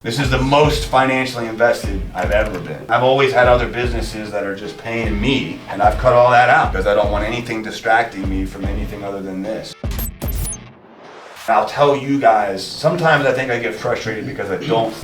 This is the most financially invested I've ever been. I've always had other businesses that are just paying me, and I've cut all that out because I don't want anything distracting me from anything other than this. I'll tell you guys, sometimes I think I get frustrated because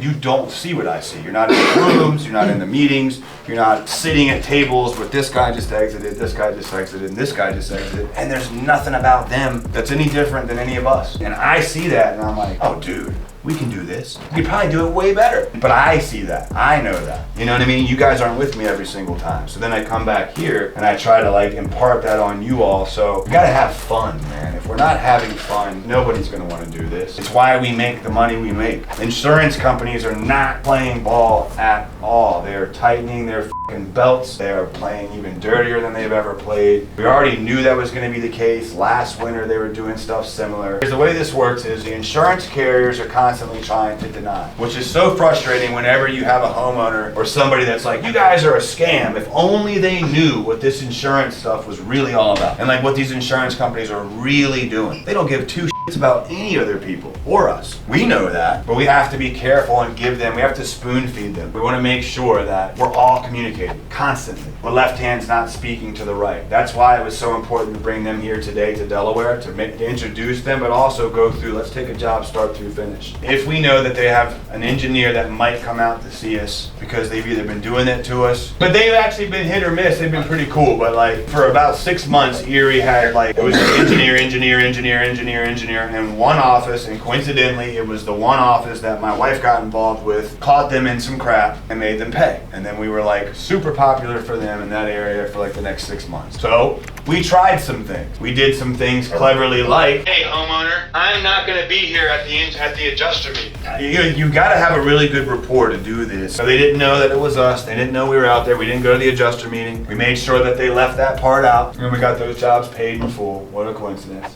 you don't see what I see. You're not in the rooms, you're not in the meetings, you're not sitting at tables with this guy just exited, this guy just exited, and this guy just exited, and there's nothing about them that's any different than any of us. And I see that and I'm like, oh dude, we can do this. We could probably do it way better. But I see that, I know that. You know what I mean? You guys aren't with me every single time. So then I come back here and I try to like impart that on you all. So we gotta have fun, man. If we're not having fun, nobody's gonna wanna do this. It's why we make the money we make. Insurance companies are not playing ball at all. They're tightening their fucking belts. They are playing even dirtier than they've ever played. We already knew that was gonna be the case. Last winter they were doing stuff similar. Because the way this works is the insurance carriers are constantly trying to deny, which is so frustrating whenever you have a homeowner or somebody that's like, you guys are a scam. If only they knew what this insurance stuff was really all about and like what these insurance companies are really doing. They don't give two shits about any other people or us. We know that, but we have to be careful and give them, we have to spoon feed them. We want to make sure that we're all communicating constantly. The left hand's not speaking to the right. That's why it was so important to bring them here today to Delaware to introduce them, but also go through, let's take a job start through finish. If we know that they have an engineer that might come out to see us because they've either been doing that to us, but they've actually been hit or miss. They've been pretty cool, but like for about 6 months, Erie had like, it was engineer in one office, and coincidentally, it was the one office that my wife got involved with, caught them in some crap and made them pay. And then we were like super popular for them in that area for like the next 6 months. So we tried some things. We did some things cleverly like, hey homeowner, I'm not gonna be here at the adjuster meeting. You gotta have a really good rapport to do this. So they didn't know that it was us. They didn't know we were out there. We didn't go to the adjuster meeting. We made sure that they left that part out, and we got those jobs paid in full. What a coincidence.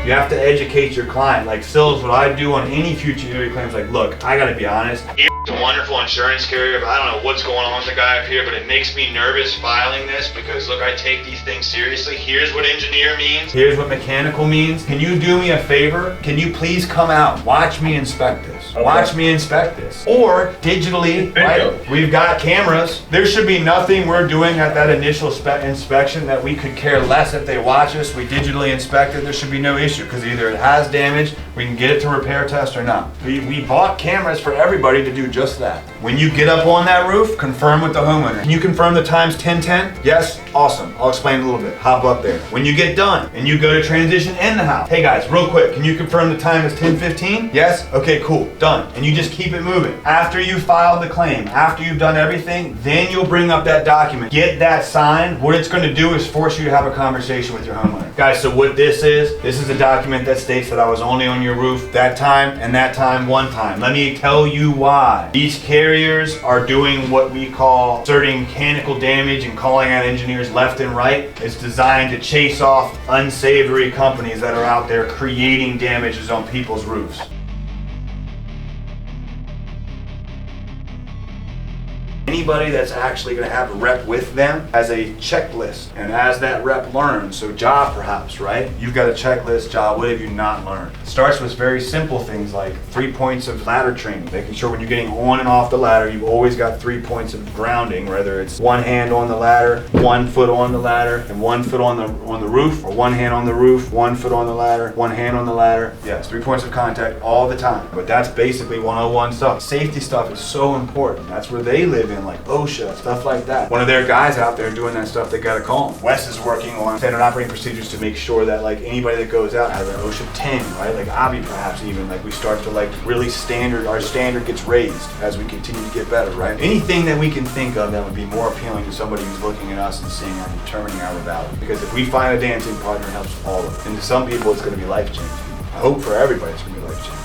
You have to educate your client. Like Sills, what I do on any future Erie claims, like, look, I gotta be honest. Erie's a wonderful insurance carrier, but I don't know what's going on with the guy up here, but it makes me nervous filing this because look, I take these things seriously. Here's what engineer means. Here's what mechanical means. Can you do me a favor? Can you please come out? Watch me inspect this. Okay. Watch me inspect this. Or digitally, right? We've got cameras. There should be nothing we're doing at that initial inspection that we could care less if they watch us. We digitally inspect it. There should be no issue because either it has damage, we can get it to repair test or not. We bought cameras for everybody to do just that. When you get up on that roof, confirm with the homeowner. Can you confirm the time's 10:10? Yes? Awesome. I'll explain a little bit. Hop up there. When you get done and you go to transition in the house, hey guys, real quick, can you confirm the time is 10:15? Yes? Okay, cool. Done. And you just keep it moving. After you filed the claim, after you've done everything, then you'll bring up that document. Get that signed. What it's going to do is force you to have a conversation with your homeowner. Guys, so what this is a document that states that I was only on your roof that time and that time one time. Let me tell you why. These carriers are doing what we call asserting mechanical damage and calling out engineers left and right. It's designed to chase off unsavory companies that are out there creating damages on people's roofs. Anybody that's actually going to have a rep with them has a checklist, and as that rep learns, so Ja perhaps, right? You've got a checklist, Ja, what have you not learned? It starts with very simple things like 3 points of ladder training, making sure when you're getting on and off the ladder, you've always got 3 points of grounding, whether it's one hand on the ladder, 1 foot on the ladder, and 1 foot on the roof, or one hand on the roof, 1 foot on the ladder, one hand on the ladder. Yes, 3 points of contact all the time, but that's basically 101 stuff. Safety stuff is so important. That's where they live in, like OSHA, stuff like that. One of their guys out there doing that stuff, they gotta call them. Wes is working on standard operating procedures to make sure that like anybody that goes out has an OSHA 10, right? Like Avi perhaps even, like we start to like really our standard gets raised as we continue to get better, right? Anything that we can think of that would be more appealing to somebody who's looking at us and seeing and determining our value. Because if we find a dancing partner, it helps all of us. And to some people, it's gonna be life-changing. I hope for everybody it's gonna be life-changing.